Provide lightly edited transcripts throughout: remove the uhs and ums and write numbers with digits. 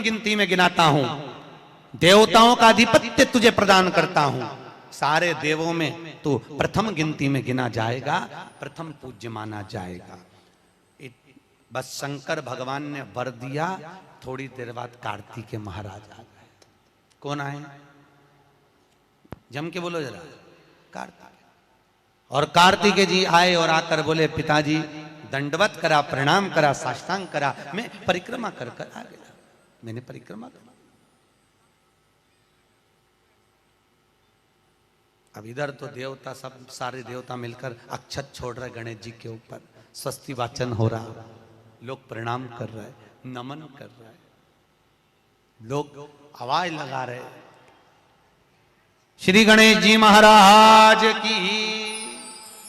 गिनती में गिनाता हूं, देवताओं का आधिपत्य तुझे प्रदान करता हूं, सारे देवों में तू प्रथम गिनती में गिना जाएगा, प्रथम पूज्य माना जाएगा। बस शंकर भगवान ने वर दिया, थोड़ी देर बाद कार्तिकेय महाराज आ गए। कौन आए? जम के बोलो जरा, कार्तिकेय। और कार्तिकेय जी आए और आकर बोले, पिताजी दंडवत करा, प्रणाम करा, साष्टांग करा, मैं परिक्रमा कर कर आ गया। मैंने परिक्रमा करा। अब इधर तो देवता सब सारे देवता मिलकर अक्षत छोड़ रहे गणेश जी के ऊपर, स्वस्ति वाचन हो रहा, लोग प्रणाम कर रहे, नमन कर रहे, लोग आवाज लगा रहे, श्री गणेश जी महाराज की।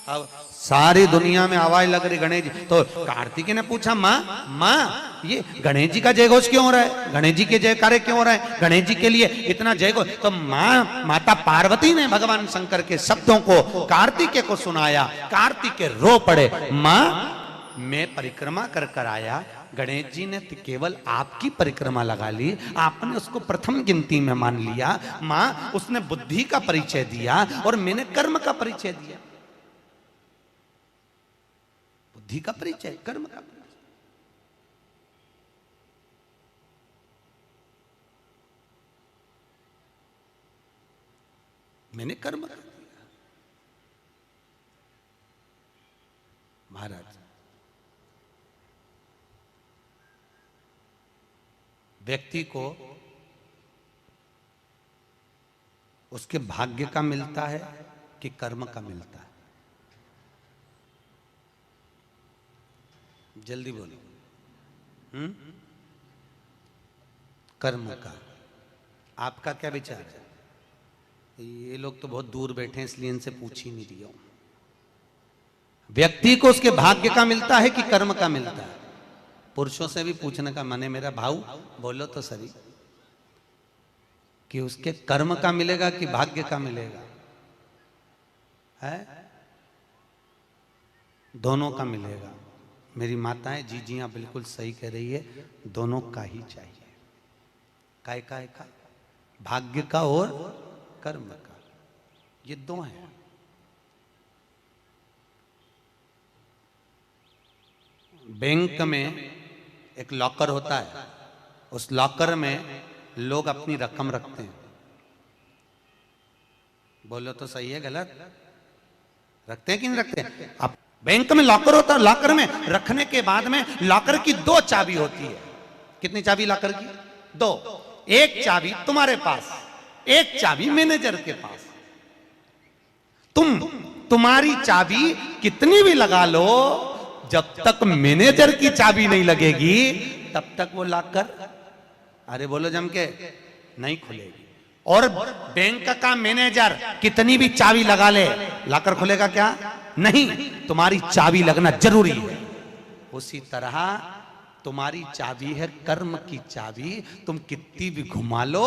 अब सारी दुनिया में आवाज लग रही गणेश जी। तो कार्तिकेय ने पूछा, माँ ये गणेश जी का जय घोष क्यों हो रहा है? गणेश जी के जयकारे क्यों हो रहे हैं? गणेश जी के लिए इतना जय घोष? तो माता पार्वती ने भगवान शंकर के शब्दों को कार्तिकेय को सुनाया। कार्तिकेय रो पड़े, माँ मैं परिक्रमा कर कर आया, गणेश जी ने केवल आपकी परिक्रमा लगा ली, आपने उसको प्रथम गिनती में मान लिया। माँ उसने बुद्धि का परिचय दिया और मैंने कर्म का परिचय दिया। बुद्धि का परिचय, कर्म का परिचय। मैंने कर्म कर दिया। महाराज, व्यक्ति को उसके भाग्य का मिलता है कि कर्म का मिलता है? जल्दी बोलो। कर्म का। आपका क्या विचार है? ये लोग तो बहुत दूर बैठे हैं, इसलिए इनसे पूछ ही नहीं रही हूं। व्यक्ति को उसके भाग्य का मिलता है कि कर्म का मिलता है? पुरुषों से भी पूछने का मन है, मेरा भाऊ बोलो तो सही, कि उसके कर्म का मिलेगा कि भाग्य का मिलेगा? है दोनों का मिलेगा। मेरी माताएं जीजियां बिल्कुल सही कह रही है, दोनों का ही चाहिए। काय का? भाग्य का और कर्म का, ये दो हैं। बैंक में एक लॉकर होता है, उस लॉकर में लोग अपनी रकम रखते हैं। बोलो तो सही है गलत? रखते हैं कि नहीं रखते? अब बैंक में लॉकर होता है, लॉकर में रखने के बाद में लॉकर की दो चाबी होती है। कितनी चाबी लॉकर की? दो। एक चाबी तुम्हारे पास, एक चाबी मैनेजर के पास। तुम्हारी चाबी कितनी भी लगा लो, जब तक मैनेजर की चाबी नहीं लगेगी तब तक वो लॉकर, अरे बोलो जम के, नहीं खुलेगी। और बैंक का मैनेजर कितनी भी चाबी लगा ले, लॉकर खुलेगा क्या? नहीं, तुम्हारी चाबी लगना जरूरी है। उसी तरह तुम्हारी चाबी है कर्म की चाबी, तुम कितनी भी घुमा लो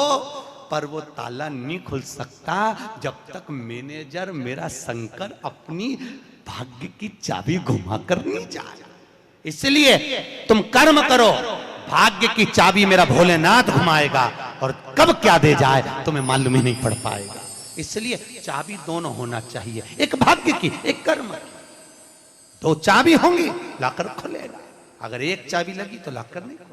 पर वो ताला नहीं खुल सकता जब तक मैनेजर मेरा शंकर अपनी भाग्य की चाबी घुमा कर नहीं जाए। इसलिए तुम कर्म करो, भाग्य की चाबी मेरा भोलेनाथ घुमाएगा, और कब क्या दे जाए तुम्हें मालूम ही नहीं पड़ पाएगा। इसलिए चाबी दोनों होना चाहिए, एक भाग्य की, एक कर्म की। दो चाबी होंगी, लॉकर खुलेगा। अगर एक चाबी लगी तो लॉकर नहीं खुलेगा।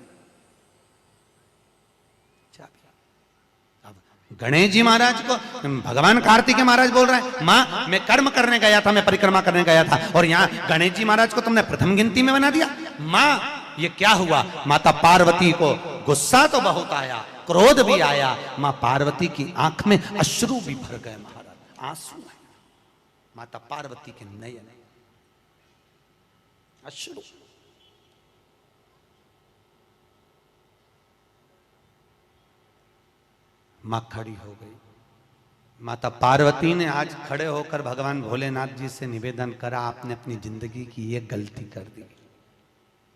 गणेश जी महाराज को भगवान कार्तिकेय महाराज बोल रहे हैं, माँ मैं कर्म करने गया था, मैं परिक्रमा करने गया था, और यहाँ गणेश जी महाराज को तुमने प्रथम गिनती में बना दिया। माँ ये क्या हुआ? माता पार्वती को गुस्सा तो बहुत आया, क्रोध भी आया। माँ पार्वती की आंख में अश्रु भी भर गए महाराज, आंसू आए माता पार्वती के नयन, अश्रु। मां खड़ी हो गई। माता पार्वती ने आज खड़े होकर भगवान भोलेनाथ जी से निवेदन करा, आपने अपनी जिंदगी की ये गलती कर दी।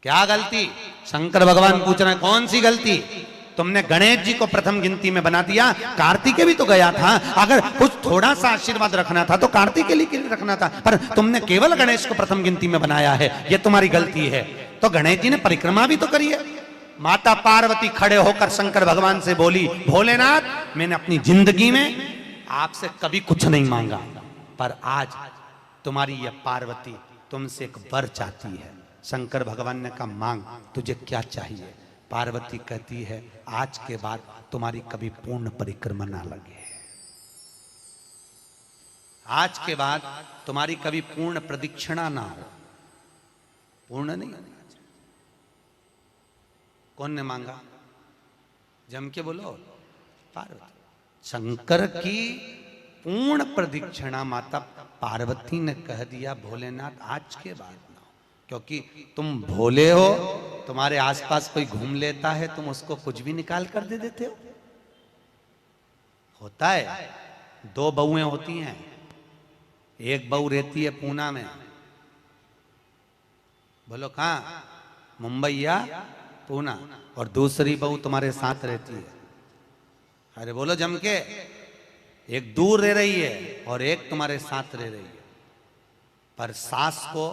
क्या गलती? शंकर भगवान पूछ रहे हैं, कौन सी गलती? तुमने गणेश जी को प्रथम गिनती में बना दिया, कार्तिकेय भी तो गया था, अगर कुछ थोड़ा सा आशीर्वाद रखना था तो कार्तिकेय के लिए रखना था, पर तुमने केवल गणेश को प्रथम गिनती में बनाया है, ये तुम्हारी गलती है। तो गणेश जी ने परिक्रमा भी तो करी है, माता पार्वती खड़े होकर शंकर भगवान से बोली, भोलेनाथ मैंने अपनी जिंदगी में आपसे कभी कुछ नहीं मांगा, पर आज तुम्हारी यह पार्वती तुमसे एक वर चाहती है। शंकर भगवान ने कहा, मांग, तुझे क्या चाहिए? पार्वती कहती है, आज के बाद तुम्हारी कभी पूर्ण परिक्रमा ना लगे, आज के बाद तुम्हारी कभी पूर्ण प्रदक्षिणा ना हो, पूर्ण नहीं होना चाहिए। कौन ने मांगा? जम के बोलो, पार्वती। शंकर की पूर्ण प्रदक्षिणा माता पार्वती ने कह दिया, भोलेनाथ आज के बाद ना हो, क्योंकि तुम भोले हो, तुम्हारे आसपास कोई घूम लेता है, तुम उसको कुछ भी निकाल कर दे देते हो। होता है, दो बहुएं होती हैं, एक बहू रहती है पूना में, बोलो कहां? मुंबई या पूना, और दूसरी बहू तुम्हारे साथ रहती है। अरे बोलो जम के, एक दूर रह रही है और एक तुम्हारे साथ रह रही है। पर सास को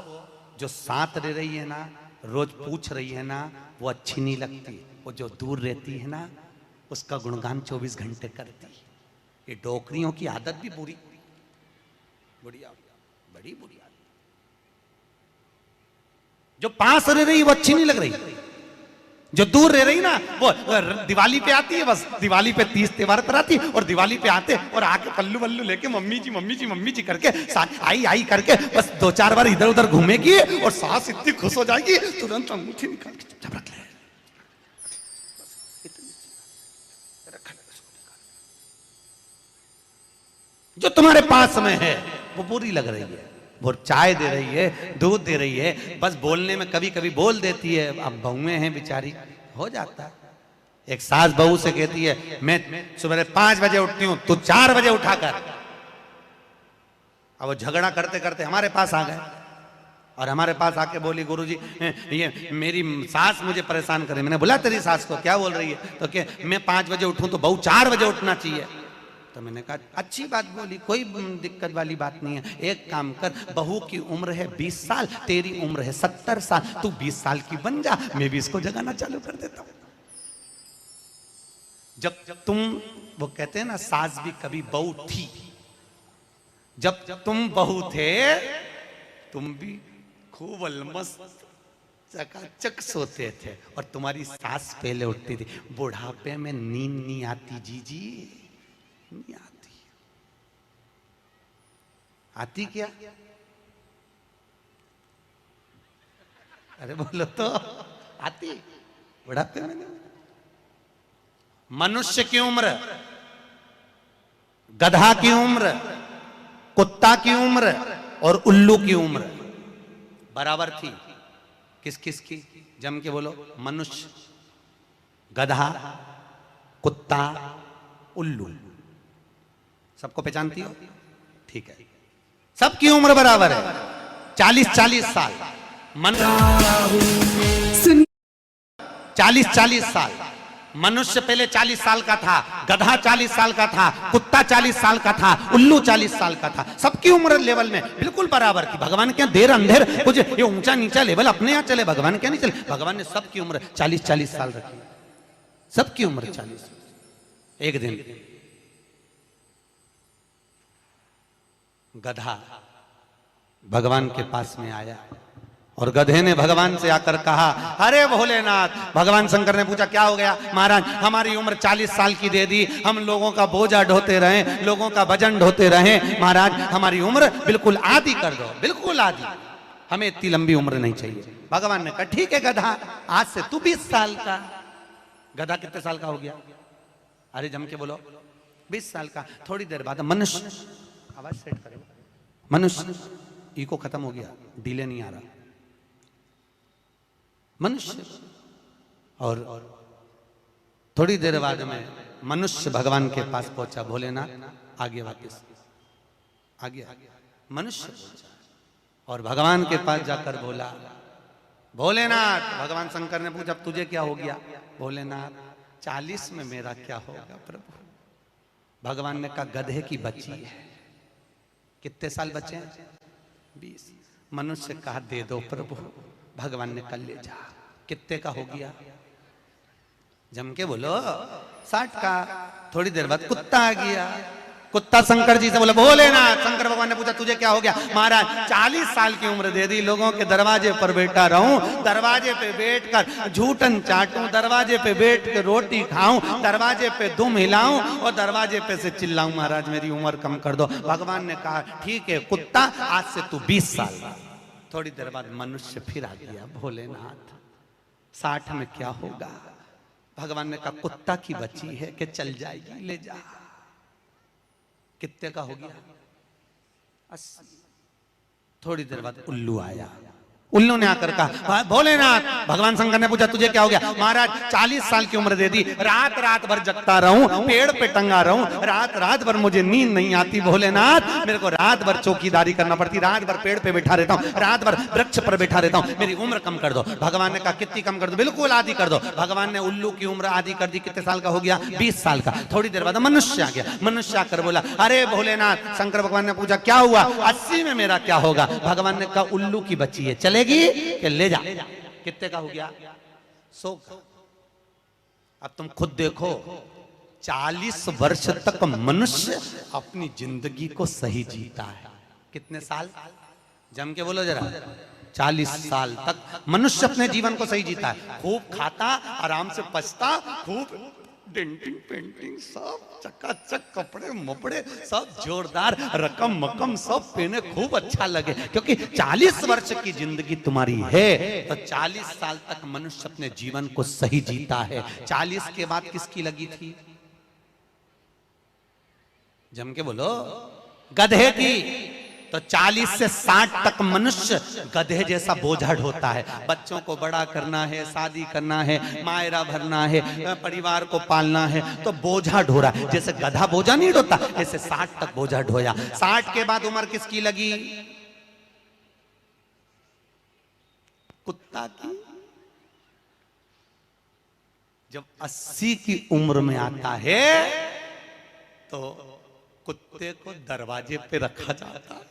जो साथ रह रही है ना, रोज पूछ रही है ना, वो अच्छी नहीं लगती। वो जो दूर रहती है ना, उसका गुणगान 24 घंटे करती है। ये डोकरियों की आदत भी बुरी, बढ़िया, बड़ी बुरी आदत। जो पास रह रही वो अच्छी नहीं लग रही, जो दूर रह रही ना, वो दिवाली पे आती है, बस दिवाली पे 30 त्योहार पर आती है, और दिवाली पे आते और आके पल्लू वल्लू लेके मम्मी जी मम्मी जी मम्मी जी करके आई आई करके बस 2-4 बार इधर उधर घूमेगी, और सास इतनी खुश हो जाएगी, तुरंत अंगूठी निकाल के चुपचाप रख ले। जो तुम्हारे पास में है वो बुरी लग रही है, वो चाय दे रही है, दूध दे रही है, बस बोलने में कभी कभी बोल देती है। अब बहुएं हैं बेचारी, हो जाता है। एक सास बहू से कहती है, मैं सुबह 5 बजे उठती हूं, तू 4 बजे उठाकर। अब वो झगड़ा करते करते हमारे पास आ गए, और हमारे पास आके बोली, गुरुजी ये मेरी सास मुझे परेशान करे। मैंने बोला, तेरी सास को क्या बोल रही है? तो क्या मैं 5 बजे उठूं तो बहू 4 बजे उठना चाहिए। तो मैंने कहा, अच्छी बात बोली, कोई दिक्कत वाली बात नहीं है। एक काम कर, बहू की उम्र है 20 साल, तेरी उम्र है 70 साल, तू 20 साल की बन जा, मैं भी इसको जगाना चालू कर देता हूं। जब तुम, वो कहते हैं ना, सास भी कभी बहू थी। जब तुम बहू थे, तुम भी खूब अलमस्त चकाचक सोते थे, और तुम्हारी सास पहले उठती थी। बुढ़ापे में नींद नहीं आती जीजी, नहीं आती। आती क्या? अरे बोलो तो, आती बुढ़ापे में नहीं। मनुष्य की उम्र, गधा की उम्र, कुत्ता की उम्र और उल्लू की उम्र बराबर थी। किस किस की? जम के बोलो। मनुष्य, गधा, कुत्ता, उल्लू। सबको पहचानती हो? ठीक है, सबकी उम्र बराबर है, 40-40 साल। 40-40 साल। मनुष्य पहले 40 साल का था, गधा 40 साल का था, कुत्ता 40 साल का था, उल्लू 40 साल का था। सबकी उम्र लेवल में बिल्कुल बराबर थी। भगवान क्या देर अंधेर कुछ ये ऊंचा नीचा लेवल अपने यहाँ चले, भगवान क्या नहीं चले। भगवान ने सबकी उम्र 40-40 साल रखी, सबकी उम्र 40। एक दिन गधा भगवान के पास में आया, और गधे ने भगवान से आकर कहा, अरे भोलेनाथ। भगवान शंकर ने पूछा, क्या हो गया? महाराज, हमारी उम्र 40 साल की दे दी, हम लोगों का बोझा ढोते रहे, लोगों का वजन ढोते रहे, महाराज हमारी उम्र बिल्कुल आधी कर दो, बिल्कुल आधी, हमें इतनी लंबी उम्र नहीं चाहिए। भगवान ने कहा, ठीक है गधा, आज से तू 20 साल का। गधा कितने साल का हो गया? अरे जम के बोलो, 20 साल का। थोड़ी देर बाद मनुष्य, आवाज सेट करो, मनुष्य, इको खत्म हो गया, डिले नहीं आ रहा। मनुष्य, और थोड़ी देर बाद में मनुष्य भगवान के पास पहुंचा। भोलेनाथ आगे वापस आ गया। मनुष्य पहुंचा और भगवान के पास जाकर बोला, भोलेनाथ। भगवान शंकर ने पूछा, तुझे क्या हो गया? भोलेनाथ, 40 में मेरा क्या होगा प्रभु? भगवान ने कहा, गधे की बच्ची है। कितने साल बचे हैं? 20। मनुष्य कहा, दे दो प्रभु। भगवान ने कहा, ले जा। कितने का हो गया? जम के बोलो 60 का। थोड़ी देर बाद कुत्ता आ गया। कुत्ता शंकर जी से बोले भोलेनाथ। शंकर भगवान ने पूछा तुझे क्या हो गया? महाराज 40 साल की उम्र दे दी, लोगों के दरवाजे पर बैठा रहूं, दरवाजे पे बैठकर झूठन चाटूं, दरवाजे पे बैठ के रोटी खाऊं, दरवाजे पे दुम हिलाऊं और दरवाजे पे से चिल्लाऊं महाराज मेरी उम्र कम कर दो। भगवान ने कहा ठीक है कुत्ता, आज से तू 20 साल। थोड़ी देर बाद मनुष्य फिर आ गया। भोलेनाथ 60 में क्या होगा? भगवान ने कहा कुत्ता की बच्ची है कि चल जाएगी, ले जा। कितने का हो गया? 80। थोड़ी देर बाद उल्लू आया। उल्लू ने आकर कहा भोलेनाथ। भगवान शंकर ने पूछा तुझे क्या हो गया? महाराज 40 साल की उम्र दे दी, रात रात भर जगता रहूं, पेड़ पे टंगा रहूं, रात रात भर मुझे नींद नहीं आती भोलेनाथ, मेरे को रात भर चौकीदारी करना पड़ती, रात भर पेड़ पे बैठा रहता हूं, रात भर वृक्ष पर बैठा रहता हूं, मेरी उम्र कम कर दो। भगवान ने कहा कितनी कम कर दो? बिल्कुल आधी कर दो। भगवान ने उल्लू की उम्र आधी कर दी। कितने साल का हो गया? 20 साल का। थोड़ी देर बाद मनुष्य आ गया। मनुष्य आकर बोला अरे भोलेनाथ। शंकर भगवान ने पूछा क्या हुआ? 80 में मेरा क्या होगा? भगवान ने कहा उल्लू की बच्ची है, चलेगी कि ले जा। कितने का हो गया? 100 का। अब तुम खुद देखो 40 वर्ष तक मनुष्य अपनी जिंदगी को सही जीता है। कितने साल? जम के बोलो जरा। 40 साल तक मनुष्य अपने जीवन को सही जीता है। खूब खाता, आराम से पचता, खूब डेंटिंग पेंटिंग सब चकाचक, कपड़े मपड़े सब जोरदार, रकम मकम सब पहने, खूब अच्छा लगे। क्योंकि 40 वर्ष की जिंदगी तुम्हारी है तो 40 साल तक मनुष्य अपने जीवन को सही जीता है। 40 के बाद किसकी लगी थी? जम के बोलो। गधे की। तो 40 से 60 तक मनुष्य गधे जैसा बोझा ढोता है। बच्चों को बड़ा करना है, शादी करना है, मायरा भरना है, परिवार को पालना है, तो बोझा ढो रहा है। जैसे गधा बोझा नहीं ढोता, ऐसे 60 तक बोझा ढोया। 60 के बाद उम्र किसकी लगी? कुत्ता की। जब 80 की उम्र में आता है तो कुत्ते को दरवाजे पे रखा जाता है।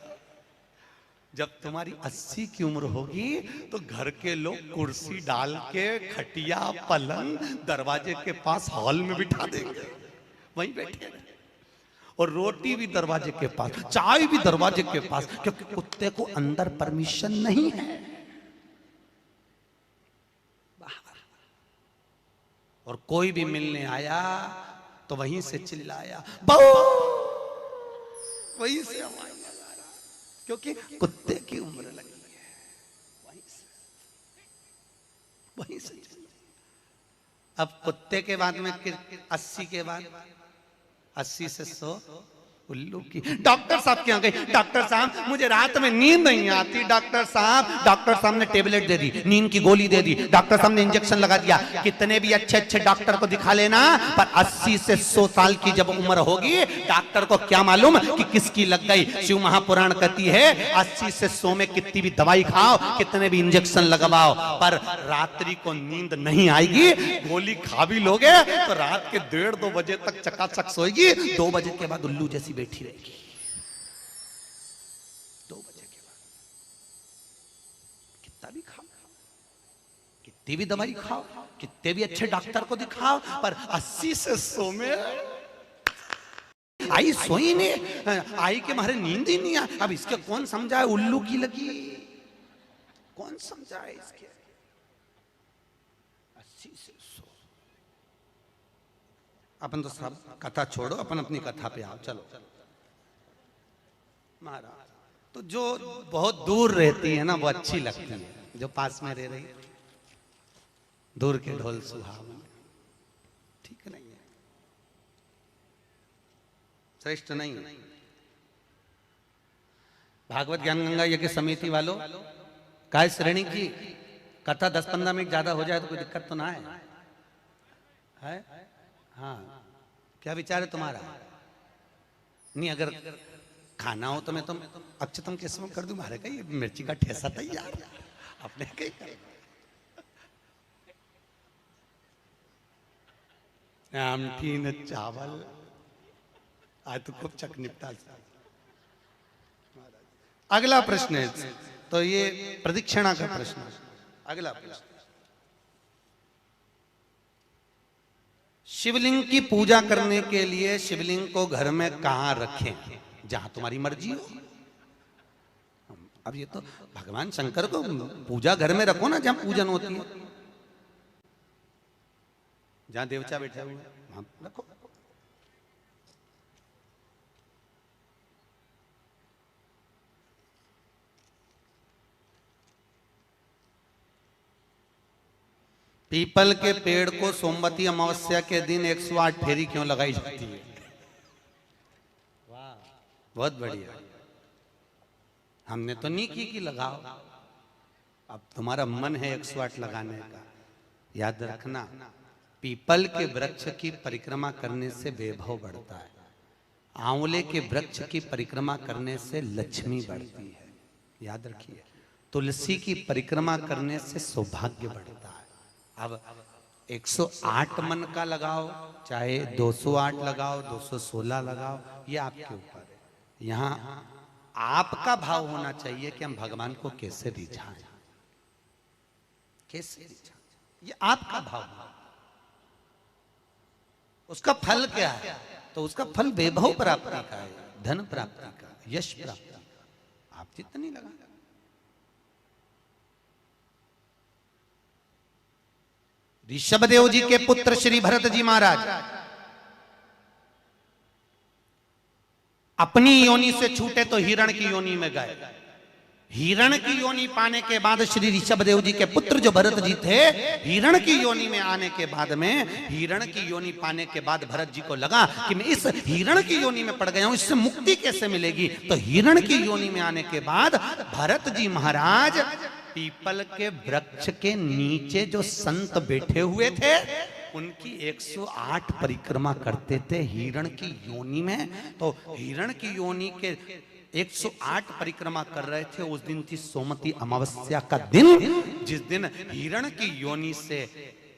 जब तुम्हारी 80 की उम्र होगी तो घर के लोग कुर्सी डाल के, खटिया पलंग दरवाजे के पास हॉल में बिठा देंगे, वहीं बैठे, और रोटी भी दरवाजे के पास, चाय भी दरवाजे के पास, क्योंकि कुत्ते को अंदर परमिशन नहीं है। और कोई भी मिलने आया तो वहीं से चिल्लाया, वहीं से आवाज लगा, क्योंकि कुत्ते की उम्र लगी है। वहीं से अब कुत्ते के बाद में 80 के बाद 80 से 100 उल्लू की। डॉक्टर साहब क्या गई? डॉक्टर साहब मुझे रात में नींद नहीं आती। डॉक्टर साहब ने टेबलेट दे दी, नींद की गोली दे दी, डॉक्टर साहब ने इंजेक्शन लगा दिया। कितने भी अच्छे अच्छे डॉक्टर को दिखा लेना, पर 80 से 100 साल की जब उम्र होगी डॉक्टर को क्या मालूम कि किसकी लग गई। शिव महापुराण कहती है 80 से 100 में कितनी भी दवाई खाओ, कितने भी इंजेक्शन लगवाओ, पर रात्रि को नींद नहीं आएगी। गोली खा भी लोगे तो रात के 1:30-2 बजे तक चकाचक सोएगी, 2 बजे के बाद उल्लू जैसी बैठी रहेगी। 2 बजे के बाद कितना भी खाओ, कितनी भी दवाई खाओ, कितने भी अच्छे डॉक्टर को दिखाओ, पर 80 से 100 में आई सोई नहीं, आई के मारे नींद ही नहीं आई। अब इसके कौन समझाए? उल्लू की लगी, कौन समझाए इसके? 80 से 100। अपन तो सब कथा छोड़ो, अपन अपनी कथा पे आओ। चलो महाराज, तो जो बहुत दूर रहती है ना वो अच्छी लगती है, जो पास में रह रही दूर के ढोल सुहावन, ठीक नहीं है, श्रेष्ठ नहीं। भागवत ज्ञान गंगा यज्ञ समिति वालों, काय श्रेणी की कथा 10-15 मिनट ज्यादा हो जाए तो कोई दिक्कत तो ना है? हाँ, क्या विचार है तुम्हारा? नहीं, अगर खाना हो तो मैं तुम अक्षतम केसम कर दूं, मारे का ये मिर्ची का ठेसा तैयार, अपने कहीं आमठी न चावल, आज तो खूब चक निपटा। अगला प्रश्न है, तो ये प्रदक्षिणा का प्रश्न। अगला प्रश्न, शिवलिंग की पूजा करने के लिए शिवलिंग को घर में कहां रखें? जहां तुम्हारी मर्जी हो। अब ये तो भगवान शंकर को पूजा घर में रखो ना, जहां पूजन होती है, जहां देवता बैठे हुए वहां रखो। पीपल के पेड़ को सोमवती अमावस्या के दिन 108 फेरी क्यों लगाई जाती है? वाह, बहुत बढ़िया। हमने तो नहीं की लगाओ, अब तुम्हारा मन है 108 लगाने का। याद रखना, पीपल के वृक्ष की परिक्रमा करने से वैभव बढ़ता है, आंवले के वृक्ष की परिक्रमा करने से लक्ष्मी बढ़ती है। याद रखिए, तुलसी की परिक्रमा करने से सौभाग्य बढ़ता है। अब 108 मन का लगाओ, चाहे 208 लगाओ, 216 लगाओ, ये आपके ऊपर है। यहां आपका भाव होना चाहिए कि हम भगवान को कैसे रिझाएं, कैसे रिझाएं, ये आपका भाव है। उसका फल क्या है? तो उसका फल वैभव प्राप्ति का है, धन प्राप्ति का, यश प्राप्ति का। आप जितनी लगा, ऋषभदेव जी के पुत्र श्री भरत जी महाराज अपनी योनि से छूटे तो हिरण की योनि में गए। हिरण की योनि पाने के बाद श्री ऋषभदेव जी के पुत्र जो भरत जी थे, हिरण की योनि में आने के बाद में, हिरण की योनि पाने के बाद भरत जी को लगा कि मैं इस हिरण की योनि में पड़ गया हूं, इससे मुक्ति कैसे मिलेगी? तो हिरण की योनि में आने के बाद भरत जी महाराज पीपल के वृक्ष के नीचे जो संत बैठे हुए थे उनकी 108 परिक्रमा करते थे हिरण की योनि में। तो हिरण की योनि के 108 परिक्रमा कर रहे थे। उस दिन थी सोमवती अमावस्या का दिन, जिस दिन हिरण की योनि से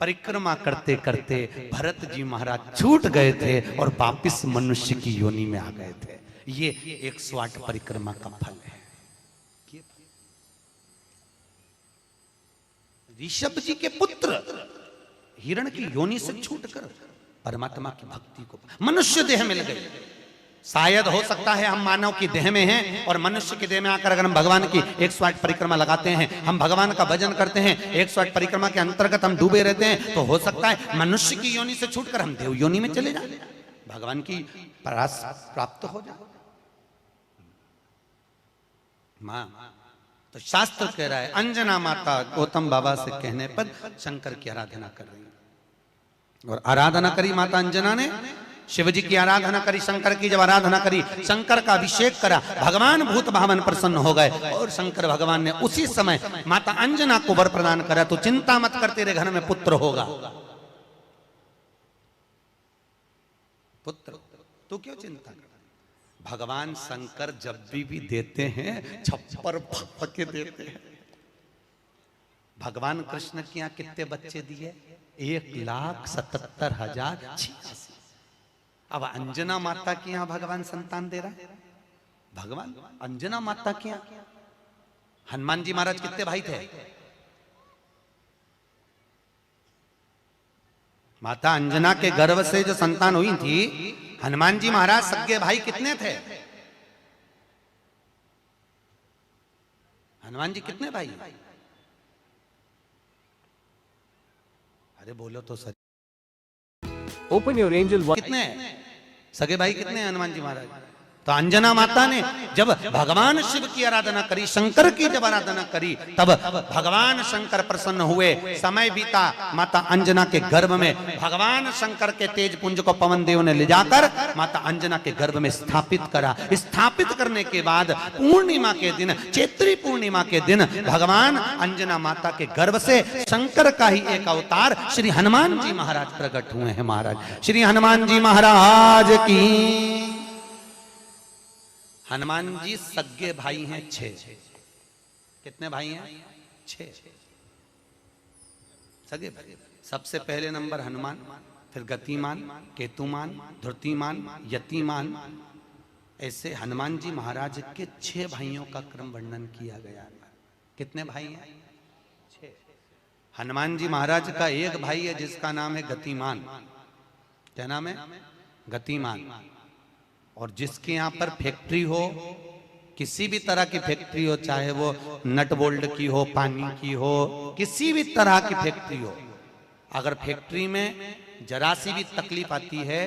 परिक्रमा करते करते भरत जी महाराज छूट गए थे और वापिस मनुष्य की योनि में आ गए थे। ये 108 परिक्रमा का फल है। ऋषभ जी के पुत्र हिरण की योनि से छूटकर परमात्मा की भक्ति को मनुष्य देह में लगे। शायद हो सकता है हम मानव की देह में हैं और मनुष्य की देह में आकर अगर हम भगवान की 108 परिक्रमा लगाते हैं, हम भगवान का भजन करते हैं, 108 परिक्रमा के अंतर्गत हम डूबे रहते हैं, तो हो सकता है मनुष्य की योनि से छूटकर हम देव योनि में चले जाए, भगवान की परास प्राप्त हो जाए। मां तो शास्त्र कह रहा है, अंजना माता गौतम बाबा से कहने पर शंकर की आराधना कर रही है। और आराधना करी माता अंजना ने, शिव जी की आराधना करी, शंकर की जब आराधना करी, शंकर का अभिषेक करा, भगवान भूत भावन प्रसन्न हो गए और शंकर भगवान ने उसी समय माता अंजना को वर प्रदान करा, तो चिंता मत कर, तेरे घर में पुत्र होगा। पुत्र, तू क्यों चिंता कर? भगवान शंकर जब भी देते हैं छप्पर के देते हैं। भगवान कृष्ण के यहाँ कितने बच्चे दिए? 1,77,086। अब अंजना माता के यहाँ भगवान संतान दे रहा है। भगवान अंजना माता के यहाँ हनुमान जी महाराज कितने भाई थे? माता अंजना के गर्भ से जो संतान हुई थी, हनुमान जी महाराज सगे भाई कितने थे? हनुमान जी कितने भाई? अरे बोलो तो सच। Open your angel watch. कितने सगे भाई कितने हैं हनुमान जी महाराज? तो अंजना माता ने जब भगवान शिव की आराधना करी, शंकर की जब आराधना करी, तब भगवान शंकर प्रसन्न हुए। समय बीता, माता अंजना के गर्भ में भगवान शंकर के तेज पुंज को पवन देव ने ले जाकर माता अंजना के गर्भ में स्थापित करा। स्थापित करने के बाद पूर्णिमा के दिन, चैत्री पूर्णिमा के दिन, भगवान अंजना माता के गर्भ से शंकर का ही एक अवतार श्री हनुमान जी महाराज प्रकट हुए हैं। महाराज श्री हनुमान जी महाराज की। हनुमान जी सगे भाई हैं 6। कितने भाई हैं? 6 सगे भाई। सबसे पहले नंबर हनुमान, फिर गतिमान, केतुमान, धृतिमान, यतिमान, ऐसे हनुमान जी महाराज के 6 भाइयों का क्रम वर्णन किया गया। कितने भाई हैं? 6। हनुमान जी महाराज का एक भाई है जिसका नाम है गतिमान। क्या नाम है? गतिमान। और जिसके यहाँ पर फैक्ट्री हो, किसी भी तरह की फैक्ट्री हो, चाहे वो नट बोल्ट की हो, पानी की हो, किसी भी तरह की फैक्ट्री हो, अगर फैक्ट्री में जरा सी भी तकलीफ आती है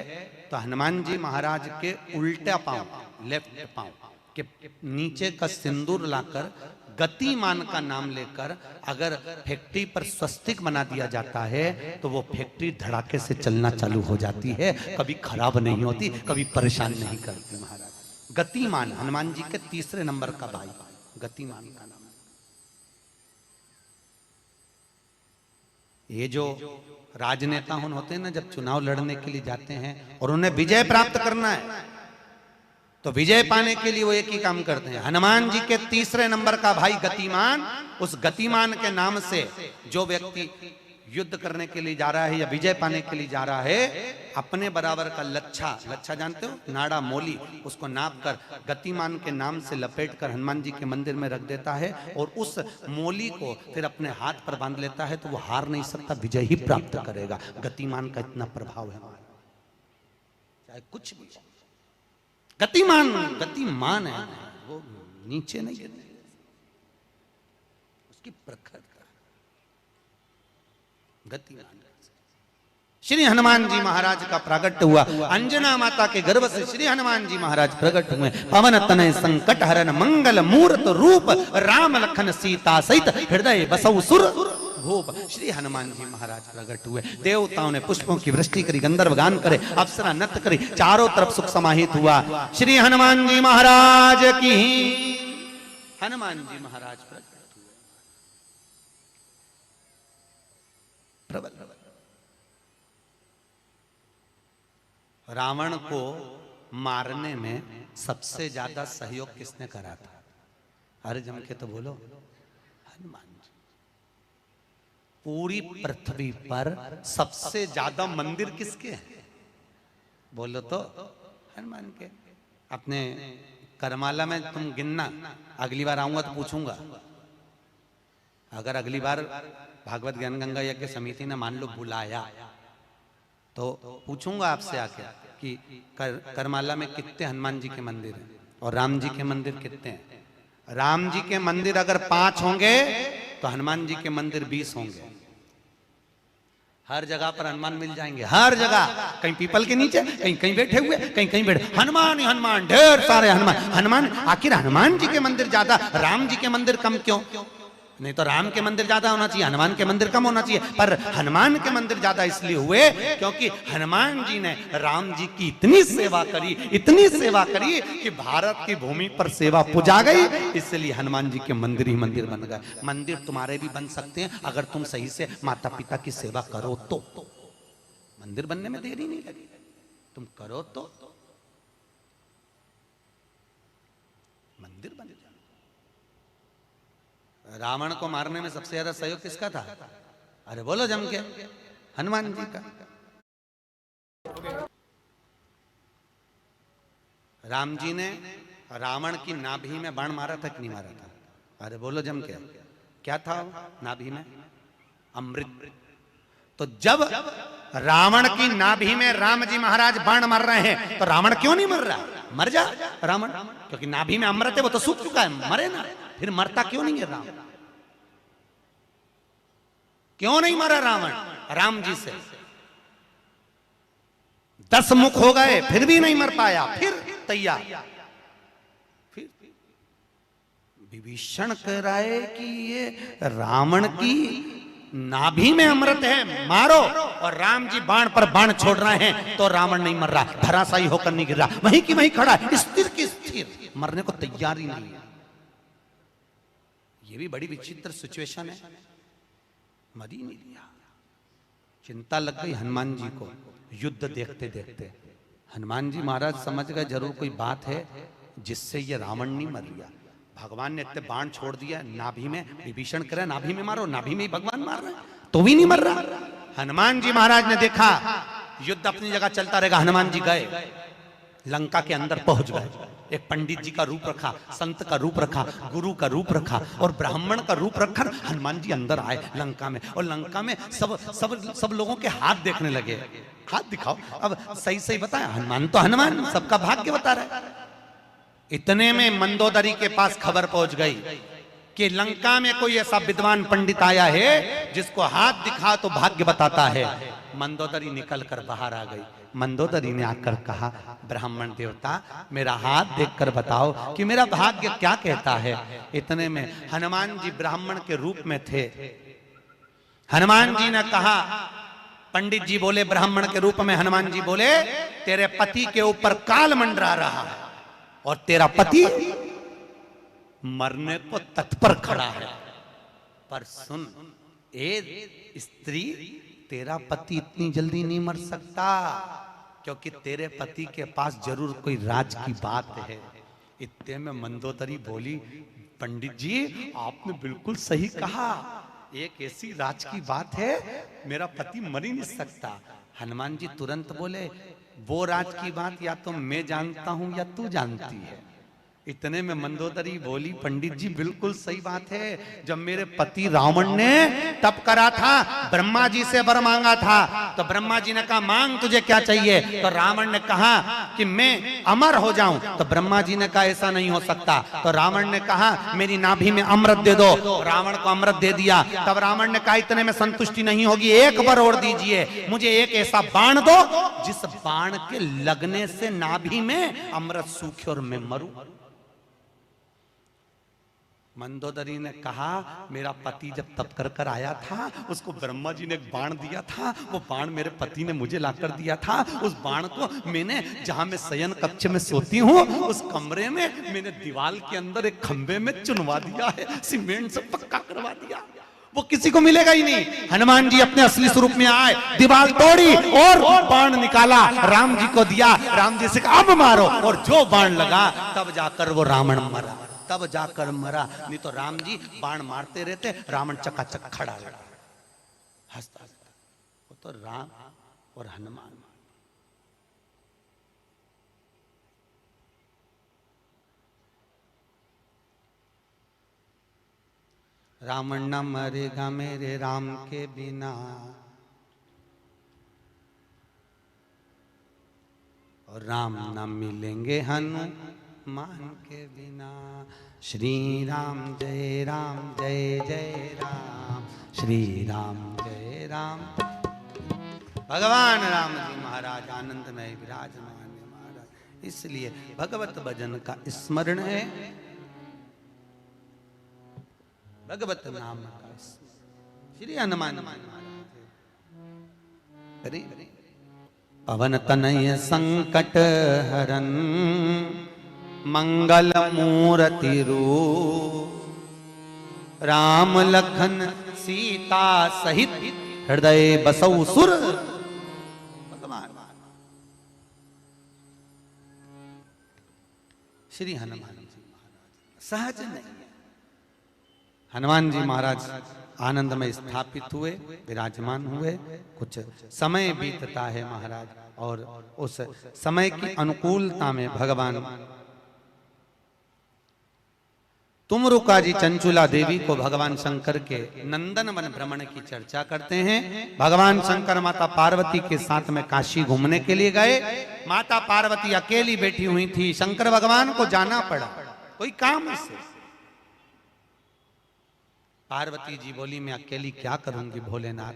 तो हनुमान जी महाराज के उल्टा पांव, लेफ्ट पांव के नीचे का सिंदूर लाकर गतिमान का नाम लेकर अगर फैक्ट्री पर स्वस्तिक बना दिया जाता है तो वो फैक्ट्री धड़ाके से चलना चालू हो जाती है, कभी खराब नहीं होती, कभी परेशान नहीं करती। महाराज गतिमान, हनुमान जी के तीसरे नंबर का भाई, गतिमान का नाम। ये जो राजनेता होते हैं ना, जब चुनाव लड़ने के लिए जाते हैं और उन्हें विजय प्राप्त करना है तो विजय पाने के लिए वो एक ही काम करते हैं, हनुमान जी के तीसरे नंबर का भाई गतिमान, उस गतिमान के नाम से जो व्यक्ति युद्ध करने के लिए जा रहा है या विजय पाने के लिए जा रहा है, अपने बराबर का लच्छा, लच्छा जानते हो, नाड़ा मोली, उसको नाप कर गतिमान के नाम से लपेट कर हनुमान जी के मंदिर में रख देता है और उस मोली को फिर अपने हाथ पर बांध लेता है, तो वो हार नहीं सकता, विजय ही प्राप्त करेगा। गतिमान का इतना प्रभाव है, चाहे कुछ भी। गतिमान, गतिमान है वो, नीचे नहीं गिरने, उसकी प्रखरता। गतिमान। श्री हनुमान जी महाराज का प्रागट्य हुआ, अंजना माता के गर्भ से श्री हनुमान जी महाराज प्रकट हुए। पवन तनय संकट हरन मंगल मूर्त रूप, राम लखन सीता सहित हृदय बसौ सुर भूप। श्री हनुमान जी महाराज प्रकट हुए। देवताओं ने पुष्पों की वृष्टि करी, गंधर्व गान करे, अप्सरा नृत्य करी, चारों तरफ सुख समाहित हुआ। श्री हनुमान जी महाराज की, हनुमान जी महाराज प्रकट हुए। प्रबल रावण को मारने में सबसे ज्यादा सहयोग किसने करा था? अरे जम के तो बोलो, हनुमान जी। पूरी पृथ्वी पर सबसे ज्यादा मंदिर किसके हैं? बोलो तो हनुमान के। अपने करमाला में तुम गिनना, अगली बार आऊंगा तो पूछूंगा। अगर अगली बार भागवत ज्ञान गंगा यज्ञ समिति ने मान लो बुलाया तो पूछूंगा आपसे आके कि करमाला में कितने हनुमान जी के मंदिर हैं और राम जी के मंदिर कितने हैं। राम जी के मंदिर अगर 5 होंगे तो हनुमान जी के मंदिर 20 होंगे। हर जगह पर हनुमान मिल जाएंगे, हर जगह, कहीं पीपल के नीचे, कहीं कहीं बैठे हुए, कहीं कहीं बैठे, हनुमान ही हनुमान, ढेर सारे हनुमान। हनुमान, आखिर हनुमान जी के मंदिर ज्यादा, राम जी के मंदिर कम क्यों? नहीं तो राम के मंदिर ज्यादा होना चाहिए, हनुमान के मंदिर कम होना चाहिए। पर हनुमान के मंदिर ज्यादा इसलिए हुए क्योंकि हनुमान जी ने राम जी की इतनी सेवा करी, इतनी सेवा करी कि भारत की भूमि पर सेवा पुजा गई, इसलिए हनुमान जी के मंदिर ही मंदिर बन गए। मंदिर तुम्हारे भी बन सकते हैं अगर तुम सही से माता पिता की सेवा करो तो। मंदिर बनने में देरी नहीं लगी, तुम करो तो मंदिर बन। रावण को मारने में सबसे ज्यादा सहयोग किसका था? अरे बोलो जम के, हनुमान जी का। राम जी ने रावण की नाभि में बाण मारा था कि नहीं मारा था? अरे बोलो जम के, क्या था नाभि में? अमृत। तो जब रावण की नाभि में राम जी महाराज बाण मार रहे हैं तो रावण क्यों नहीं मर रहा? मर जा रावण, क्योंकि नाभि में अमृत है, वो तो सूख चुका है, मरे ना। फिर मरता क्यों नहीं है राम? क्यों नहीं मरा रावण? राम जी से 10 मुख हो गए फिर भी नहीं मर पाया, फिर तैयार। फिर विभीषण कह रहा है कि ये रावण की नाभि में अमृत है, मारो। और राम जी बाण पर बाण छोड़ रहे हैं तो रावण नहीं मर रहा, धराशायी होकर नहीं गिर रहा, वहीं की वहीं खड़ा है, स्थिर की स्थिर, मरने को तैयार ही नहीं है। ये भी बड़ी विचित्र सिचुएशन है। मर ही नहीं लिया। चिंता लग गई हनुमान जी को युद्ध देखते देखते। हनुमान जी महाराज समझ गए जरूर कोई बात है जिससे ये रावण नहीं मर गया। भगवान ने इतने बाण छोड़ दिया नाभि में, विभीषण करे नाभि में मारो, नाभि में ही भगवान मार रहे तो भी नहीं मर रहा। हनुमान जी महाराज ने देखा युद्ध अपनी जगह चलता रहेगा। हनुमान जी गए लंका के अंदर पहुंच गए, एक पंडित जी का रूप रखा, संत का रूप रखा, गुरु का रूप रखा और ब्राह्मण का रूप रखकर हनुमान जी अंदर आए लंका में। और लंका में सब लोगों के हाथ देखने लगे। हाथ दिखाओ। अब सही सही बताया, हनुमान तो हनुमान, सबका भाग्य बता रहा है। इतने में मंदोदरी के पास खबर पहुंच गई कि लंका में कोई ऐसा विद्वान पंडित आया है जिसको हाथ दिखा तो भाग्य बताता है। मंदोदरी निकल कर बाहर आ गई। मंदोदरी ने आकर कहा, ब्राह्मण देवता मेरा हाथ देखकर बताओ कि मेरा भाग्य क्या कहता है। इतने में हनुमान जी ब्राह्मण के रूप में थे। हनुमान जी ने कहा, पंडित जी बोले ब्राह्मण के रूप में, हनुमान जी बोले तेरे पति के ऊपर काल मंडरा रहा है और तेरा पति मरने को तत्पर खड़ा है। पर सुन ए स्त्री, तेरा पति इतनी जल्दी नहीं मर सकता, क्योंकि तेरे पति के पास जरूर कोई राज की बात है। इतने में मंदोदरी बोली, पंडित जी आपने बिल्कुल सही कहा, एक ऐसी राज की बात है, मेरा पति मर ही नहीं सकता। हनुमान जी तुरंत बोले, वो राज की बात या तो मैं जानता हूं या तू जानती है। इतने में मंदोदरी बोली, पंडित जी बिल्कुल सही बात है, जब मेरे पति रावण ने तप करा था, ब्रह्मा जी से वर मांगा था, तो ब्रह्मा जी ने कहा मांग तुझे क्या चाहिए, तो रावण ने कहा कि मैं अमर हो जाऊं, तो ब्रह्मा जी ने कहा ऐसा नहीं हो सकता, तो रावण ने कहा मेरी नाभि में अमृत दे दो, रावण को अमृत दे दिया। तब रावण ने कहा इतने में संतुष्टि नहीं होगी, एक बार और दीजिए, मुझे एक ऐसा बाण दो जिस बाण के लगने से नाभि में अमृत सूखे और मैं मरूं। मंदोदरी ने कहा मेरा पति जब तप कर कर आया था, उसको ब्रह्मा जी ने एक बाण दिया था, वो बाण मेरे पति ने मुझे लाकर दिया था। उस बाण को मैंने, जहां मैं शयन कक्ष में सोती हूँ, उस कमरे में मैंने दीवार के अंदर एक खंबे में चुनवा दिया है, सीमेंट से पक्का करवा दिया, वो किसी को मिलेगा ही नहीं। हनुमान जी अपने असली स्वरूप में आए, दीवार तोड़ी और बाण निकाला, राम जी को दिया, राम जी से कहा अब मारो, और जो बाण लगा तब जाकर वो रावण मरा, तब जाकर मरा। नहीं तो राम जी बाण मारते रहते, रावण चकाचक खड़ा रहता, हंसता हंसता। वो तो राम और हनुमान। रावण न मरेगा मेरे राम के बिना, और राम न मिलेंगे हनुमान के बिना। श्री राम जय जय राम, श्री राम जय राम। भगवान राम जी महाराज आनंद में विराजमान है महाराज, इसलिए भगवत भजन का स्मरण है, भगवत नाम का श्री हनुमान महाराज। पवन तनय संकट हरन, मंगल मूर्ति रूप, राम लखन सीता सहित हृदय बसौ सुर। भगवान श्री हनुमान जी महाराज सहज नहीं है। हनुमान जी महाराज आनंद में स्थापित हुए, विराजमान हुए। कुछ समय बीतता है महाराज, और उस समय की अनुकूलता में भगवान तुमरुका जी चंचुला देवी को भगवान शंकर के नंदन वन भ्रमण की चर्चा करते हैं। भगवान शंकर माता पार्वती के साथ में काशी घूमने के लिए गए। माता पार्वती अकेली बैठी हुई थी, शंकर भगवान को जाना पड़ा कोई काम से। पार्वती जी बोली मैं अकेली क्या करूंगी भोलेनाथ।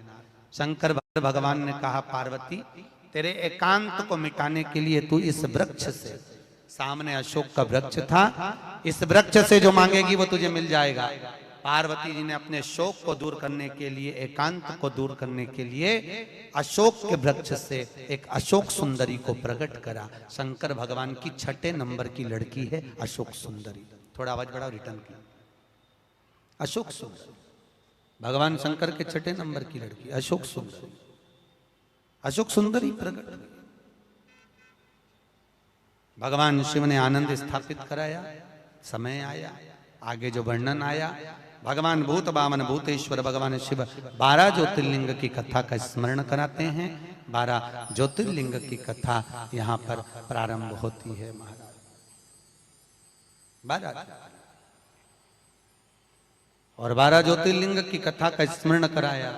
शंकर भगवान ने कहा पार्वती तेरे एकांत को मिटाने के लिए तू इस वृक्ष से, सामने अशोक का वृक्ष था, इस वृक्ष से जो मांगेगी वो तुझे मिल जाएगा। पार्वती जी ने अपने शोक को दूर करने के लिए, एकांत को दूर करने के लिए अशोक के वृक्ष से एक अशोक सुंदरी को प्रकट करा। शंकर भगवान की 6 नंबर की लड़की है अशोक सुंदरी। थोड़ा आवाज बढ़ाओ, रिटर्न की। अशोक सुंदरी भगवान शंकर के 6 नंबर की लड़की अशोक सुंदरी। अशोक सुंदरी प्रकट, भगवान शिव ने आनंद स्थापित कराया। समय आया, आगे जो वर्णन आया, भगवान भूत बामन भूतेश्वर भगवान शिव 12 ज्योतिर्लिंग की कथा का स्मरण कराते हैं। 12 ज्योतिर्लिंग की कथा यहाँ पर प्रारंभ होती है महाराज। 12 और 12 ज्योतिर्लिंग की कथा का स्मरण कराया।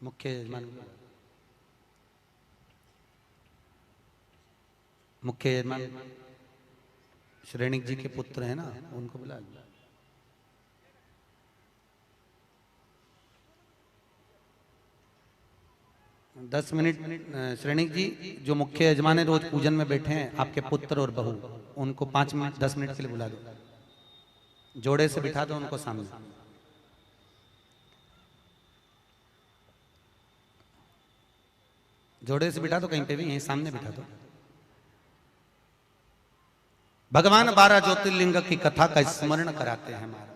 मुख्य यजमान, मुख्य यजमान श्रेणिक जी के पुत्र है ना, उनको बुला लो। दस मिनट श्रेणिक जी, जो मुख्य यजमान है रोज पूजन में बैठे हैं, आपके पुत्र और बहू, उनको 5 मिनट 10 मिनट के लिए बुला दो, जोड़े से बिठा दो उनको सामने। जोड़े से बिठा दो, कहीं पे भी, यहीं सामने बिठा दो। भगवान 12 ज्योतिर्लिंग की कथा का स्मरण कराते हैं महाराज।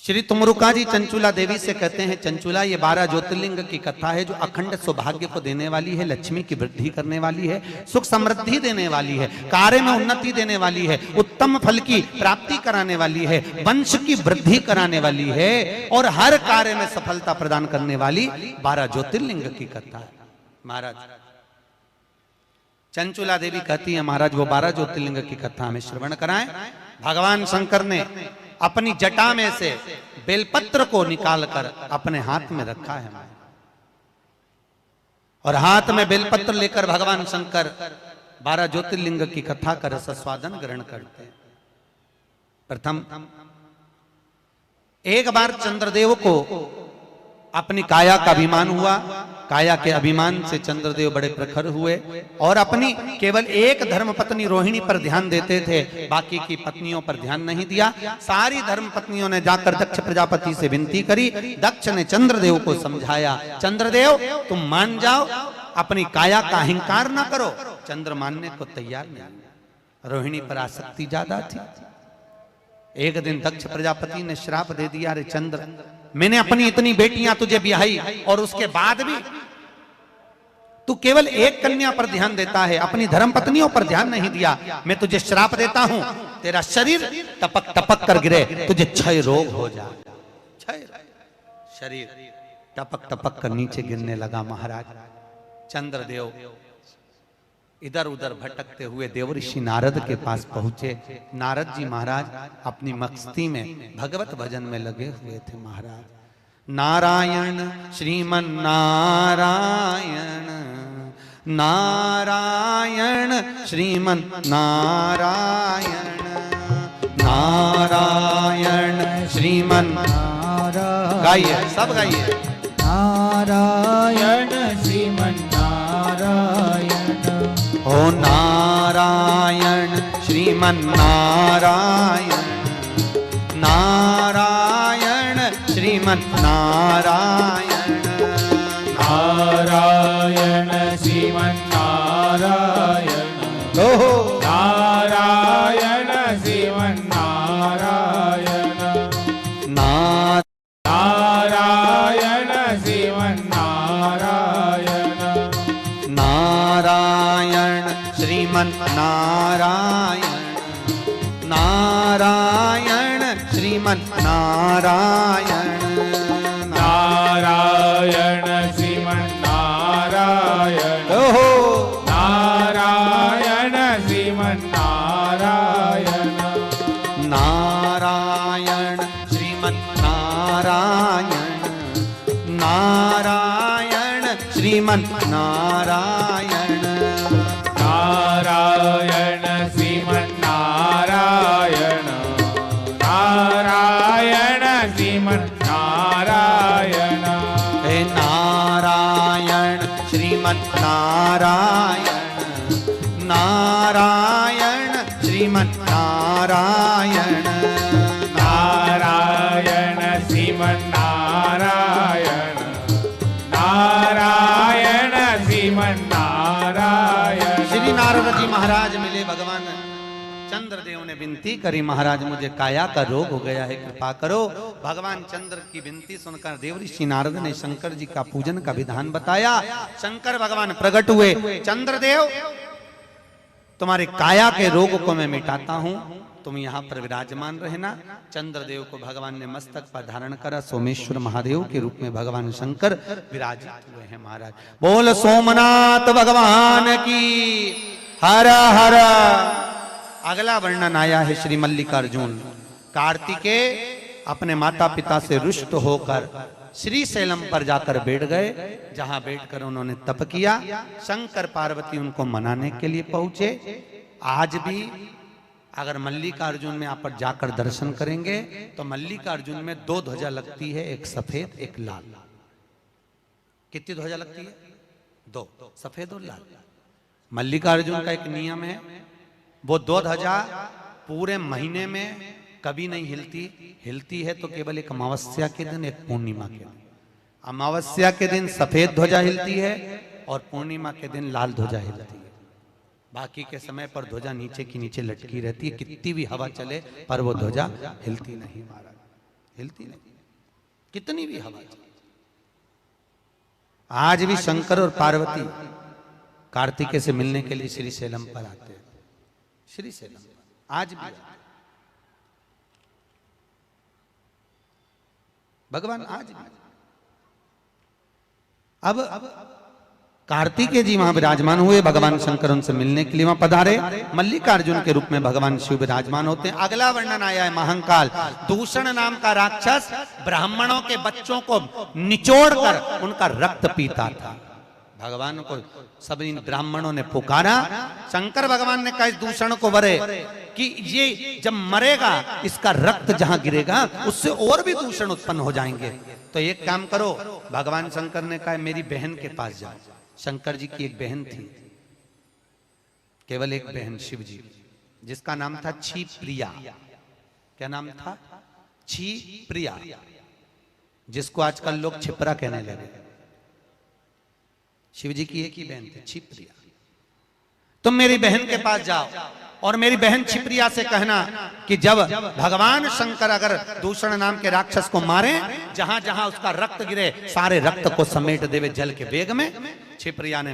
श्री तुमरुका जी चंचुला देवी से कहते हैं, चंचुला ये 12 ज्योतिर्लिंग की कथा है जो अखंड सौभाग्य को देने वाली है, लक्ष्मी की वृद्धि करने वाली है, सुख समृद्धि देने वाली है, कार्य में उन्नति देने वाली है, उत्तम फल की प्राप्ति कराने वाली है, वंश की वृद्धि कराने वाली है और हर कार्य में सफलता प्रदान करने वाली 12 ज्योतिर्लिंग की कथा है। महाराज चंचुला देवी कहती है, महाराज वो 12 ज्योतिर्लिंग की कथा हमें श्रवण कराएं। भगवान शंकर ने अपनी जटा में से बेलपत्र को निकालकर अपने हाथ में रखा है और हाथ में बेलपत्र लेकर भगवान शंकर 12 ज्योतिर्लिंग की कथा का रस स्वादन ग्रहण करते हैं। प्रथम एक बार चंद्रदेव को अपनी काया का अभिमान हुआ, काया के अभिमान से चंद्रदेव बड़े प्रखर हुए और अपनी केवल एक धर्मपत्नी रोहिणी पर ध्यान देते थे, बाकी की पत्नियों पर ध्यान नहीं दिया। सारी धर्मपत्नियों ने जाकर दक्ष प्रजापति से विनती करी। दक्ष ने चंद्रदेव को समझाया, चंद्रदेव तुम मान जाओ, अपनी काया का अहंकार ना करो। चंद्र मानने को तैयार नहीं, रोहिणी पर आसक्ति ज्यादा थी। एक दिन दक्ष प्रजापति ने श्राप दे दिया, अरे चंद्र, मैंने अपनी इतनी बेटियां तुझे ब्याही और उसके बाद भी तू केवल एक कन्या पर ध्यान देता है, अपनी धर्मपत्नियों पर ध्यान नहीं दिया। मैं तुझे श्राप देता हूं, तेरा शरीर टपक टपक कर गिरे, तुझे क्षय रोग हो जाए। क्षय शरीर टपक टपक कर नीचे गिरने लगा। महाराज चंद्रदेव इधर उधर भटकते हुए देवऋषि नारद के पास पहुंचे। नारद जी महाराज अपनी मस्ती में भगवत भजन में लगे हुए थे। महाराज नारायण श्रीमन नारायण, नारायण श्रीमन नारायण, नारायण श्रीमन नारायण। गाइए, सब गाइए। नारायण श्रीमन नारायण, ओ नारायण श्रीमन नारायण, नारायण श्रीमन नारायण, नारायण श्रीमन नारायण, ओहो नारायण श्रीमन नारायण, नारायण श्रीमन नारायण, नारायण श्रीमन नारायण, नारायण श्रीमन नारायण, नारायण श्रीमन नारायण, ओहो नारायण श्रीमन नारायण, नारायण श्रीमन नारायण, नारायण श्रीमन नारायण, नारायण श्रीमन नारायण, नारायण श्रीमन नारायण, हे नारायण श्रीमन नारायण, नारायण श्रीमन नारायण, नारायण श्रीमन नारायण, नारायण श्रीमन नारायण। श्री नारद जी महाराज मिले, भगवान चंद्रदेव ने विनती करी, महाराज मुझे काया का रोग हो गया है, कृपा करो। भगवान चंद्र की विनती सुनकर देवऋषि नारद ने शंकर जी का पूजन का विधान बताया। शंकर भगवान प्रकट हुए, चंद्रदेव तुम्हारे काया के रोग को मैं मिटाता हूं, तुम यहाँ पर विराजमान रहना। चंद्रदेव को भगवान ने मस्तक पर धारण करा, सोमेश्वर महादेव के रूप में भगवान शंकर विराजित हुए हैं। महाराज बोल सोमनाथ भगवान की हर हर। अगला वर्णन आया है श्री मल्लिकार्जुन। कार्तिकेय अपने माता पिता से रुष्ट होकर श्री शैलम पर जाकर बैठ गए, जहां बैठकर उन्होंने तप किया। शंकर पार्वती उनको मनाने के लिए पहुंचे। आज भी अगर मल्लिकार्जुन में आप पर जाकर दर्शन करेंगे तो मल्लिकार्जुन में 2 ध्वजा लगती है, एक सफेद एक लाल। कितनी ध्वजा लगती है? 2, सफेद और लाल। मल्लिकार्जुन का एक नियम है, वो 2 ध्वजा पूरे महीने में कभी नहीं हिलती है तो केवल एक अमावस्या के दिन, एक पूर्णिमा के दिन। अमावस्या के दिन सफेद ध्वजा हिलती है और पूर्णिमा के दिन लाल ध्वजा हिलती है। बाकी के समय पर ध्वजा नीचे की नीचे लटकी रहती है, कितनी भी हवा चले पर वो ध्वजा हिलती नहीं महाराज, हिलती नहीं, कितनी भी हवा चले। आज भी शंकर और पार्वती कार्तिकेय से मिलने के लिए श्री शैलम पर आते हैं, श्री शैलम आज भी भगवान आज भी। अब कार्तिकेय जी वहां विराजमान हुए, भगवान शंकर उनसे मिलने के लिए वहां पधारे। मल्लिकार्जुन के रूप में भगवान शिव विराजमान होते हैं। अगला वर्णन आया है महाकाल। दूषण नाम का राक्षस ब्राह्मणों के बच्चों को निचोड़कर उनका रक्त पीता था। भगवान को सब इन ब्राह्मणों ने पुकारा। शंकर भगवान ने कहा इस दूषण को वरे कि ये जब मरेगा इसका रक्त जहां गिरेगा उससे और भी दूषण उत्पन्न हो जाएंगे। तो एक काम करो, भगवान शंकर ने कहा मेरी बहन के पास जाओ। शंकर जी की एक बहन थी, केवल एक बहन शिव जी, जिसका नाम था छी प्रिया। क्या नाम था? छी प्रिया, जिसको आजकल लोग छिपरा कहने लगे। शिव जी की एक ही बहन थी, छी प्रिया। तुम मेरी बहन के पास जाओ और मेरी बहन छिप्रिया से कहना कि जब भगवान शंकर अगर दूषण नाम के राक्षस को मारे, जहां जहां उसका रक्त गिरे सारे रक्त को समेट देवे जल के वेग में। छिप्रिया ने